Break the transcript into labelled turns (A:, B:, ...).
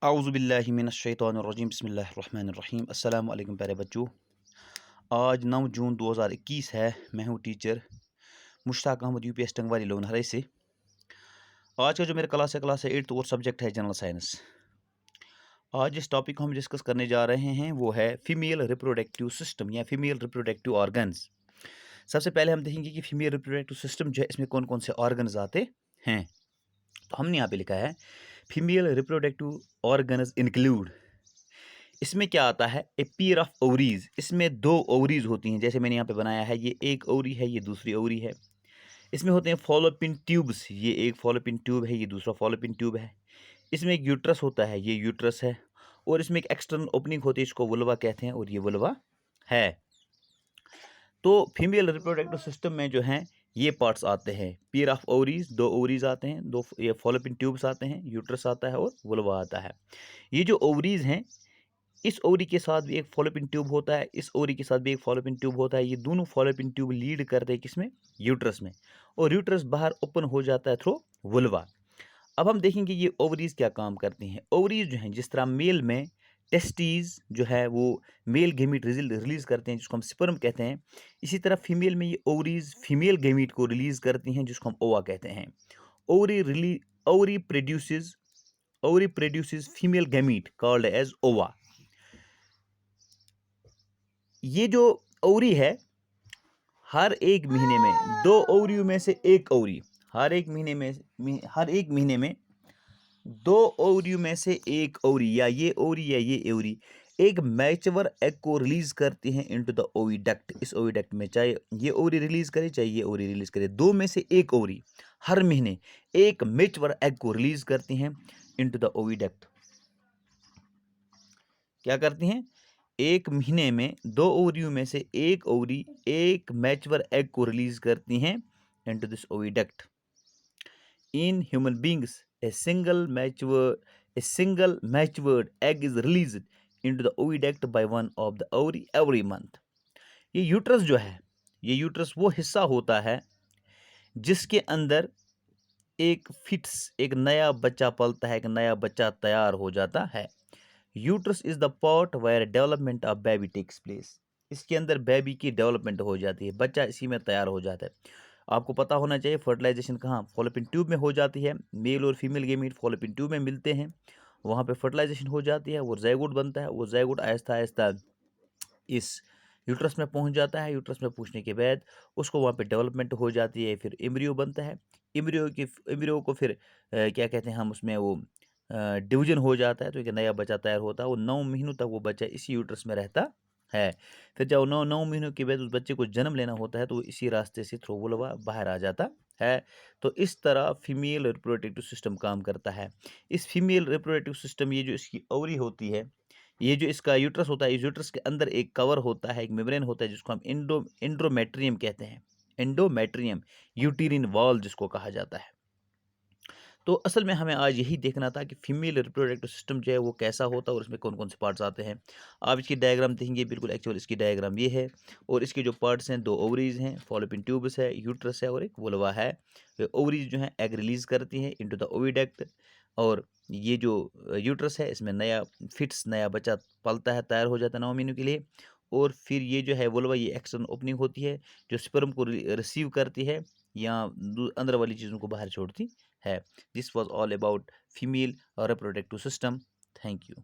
A: आउज़ुबिल्लाहिमिनश्शैतानिर्रजीम बिस्मिल्लाहिर्रहमानिर्रहीम अस्सलाम वालेकुम प्यारे बच्चों। आज 9 जून 2021 है। मैं हूँ टीचर मुश्ताक अहमद यूपीएस टंगवाली लोनहरे से। आज का जो मेरा क्लास है 8th और सब्जेक्ट है जनरल साइंस। आज जिस टॉपिक को हम डिस्कस करने जा रहे हैं वो है फीमेल रिप्रोडक्टिव सिस्टम या फीमेल रिप्रोडक्टिव ऑर्गन्स। सबसे पहले हम देखेंगे कि फीमेल रिप्रोडक्टिव सिस्टम जो है इसमें कौन कौन से ऑर्गन्स आते हैं। तो हमने यहाँ पे लिखा है फीमेल रिप्रोडक्टिव ऑर्गन्स इंक्लूड। इसमें क्या आता है, ए पेयर ऑफ ओवरीज। इसमें दो ओवरीज होती हैं, जैसे मैंने यहाँ पे बनाया है, ये एक ओवरी है, ये दूसरी ओवरी है। इसमें होते हैं फॉलोपिन ट्यूब्स, ये एक फॉलोपिन ट्यूब है, ये दूसरा फॉलोपिन ट्यूब है। इसमें एक यूट्रस होता है, ये यूट्रस है, और इसमें एक एक्सटर्नल ओपनिंग होती है, इसको वुल्वा कहते हैं, और ये वुल्वा है। तो फीमेल रिप्रोडक्टिव सिस्टम में जो है ये पार्ट्स आते हैं, पेयर ऑफ ओवरीज, दो ओवरीज आते हैं, दो ये फॉलोपिन ट्यूब्स आते हैं, यूट्रस आता है और वुल्वा आता है। ये जो ओवरीज हैं, इस ओवरी के साथ भी एक फॉलोपिन ट्यूब होता है, इस ओवरी के साथ भी एक फॉलोपिन ट्यूब होता है। ये दोनों फॉलोपिन ट्यूब लीड करते हैं किसमें, यूट्रस में, और यूट्रस बाहर ओपन हो जाता है थ्रू वुल्वा। अब हम देखेंगे ये ओवरीज क्या काम करती हैं। ओवरीज जो हैं, जिस तरह मेल में टेस्टीज जो है वो मेल गेमीट रिलीज करते हैं, जिसको हम स्पर्म कहते हैं, इसी तरह फीमेल में ये ओवरीज फीमेल गेमीट को रिलीज करती हैं, जिसको हम ओवा कहते हैं। Ovary release ovary produces female gamete called as ova. ये जो ओवरी है, हर एक महीने में दो ओवरियों में से एक ओवरी, हर एक महीने में दो ओवरियों में से एक ओवरी, या ये ओवरी एक मैच्योर एग को रिलीज करती हैं इनटू द ओविडक्ट। इस ओविडक्ट में चाहे ये ओवरी रिलीज करे चाहे ये ओवरी रिलीज करे, दो में से एक ओवरी हर महीने एक मैच्योर एग को रिलीज करती हैं इनटू द ओविडक्ट। क्या करती हैं, एक महीने में दो ओवरियों में से एक ओवरी एक मैच्योर एग को रिलीज करती हैं into this oviduct. In human beings a single matured egg is released into the oviduct by one of the ovary every month। ये यूट्रस जो है, ये यूट्रस वो हिस्सा होता है जिसके अंदर एक नया बच्चा पलता है, एक नया बच्चा तैयार हो जाता है। Uterus is the part where development of baby takes place. इसके अंदर बेबी की डेवलपमेंट हो जाती है, बच्चा इसी में तैयार हो जाता है। आपको पता होना चाहिए फर्टिलाइजेशन कहाँ, फॉलोपिन ट्यूब में हो जाती है। मेल और फीमेल गेमीट फॉलोपिन ट्यूब में मिलते हैं, वहाँ पे फर्टिलाइजेशन हो जाती है, वो ज़ायगोट बनता है। वो ज़ायगोट आहिस्ता आहिस्ता इस यूट्रस में पहुँच जाता है। यूट्रस में पहुँचने के बाद उसको वहाँ पे डेवलपमेंट हो जाती है, फिर एम्ब्रियो बनता है। एम्ब्रियो को फिर क्या कहते हैं हम, उसमें वो डिवीजन हो जाता है, तो एक नया बच्चा तैयार होता है। वो 9 महीनों तक वो बच्चा इसी यूट्रस में रहता है। फिर जब 9 महीनों के बाद उस बच्चे को जन्म लेना होता है, तो इसी रास्ते से थ्रू वुल्वा बाहर आ जाता है। तो इस तरह फीमेल रिप्रोडक्टिव सिस्टम काम करता है। इस फीमेल रिप्रोडक्टिव सिस्टम, ये जो इसकी ओवरी होती है, ये जो इसका यूट्रस होता है, इस यूट्रस के अंदर एक कवर होता है, एक मेम्ब्रेन होता है, जिसको हम एंडोमेट्रियम कहते हैं। एंडोमेट्रियम, यूटीरिन वॉल जिसको कहा जाता है। तो असल में हमें आज यही देखना था कि फीमेल रिप्रोडक्टिव सिस्टम जो है वो कैसा होता है और उसमें कौन कौन से पार्ट्स आते हैं। आप इसकी डायग्राम देखेंगे, बिल्कुल एक्चुअल इसकी डायग्राम ये है, और इसके जो पार्ट्स हैं, दो ओवरीज हैं, फॉलोपिन ट्यूब्स है, यूट्रस है, और एक वुल्वा है। ओवरीज जो है एग रिलीज करती हैं इनटू द ओविडक्ट, और ये जो यूट्रस है, इसमें नया बच्चा पलता है, तैयार हो जाता है 9 महीनों के लिए। और फिर ये जो है वुल्वा, ये एक्सटर्नल ओपनिंग होती है जो स्पर्म को रिसीव करती है या अंदर वाली चीज़ों को बाहर छोड़ती है। This was all about female reproductive system. Thank you.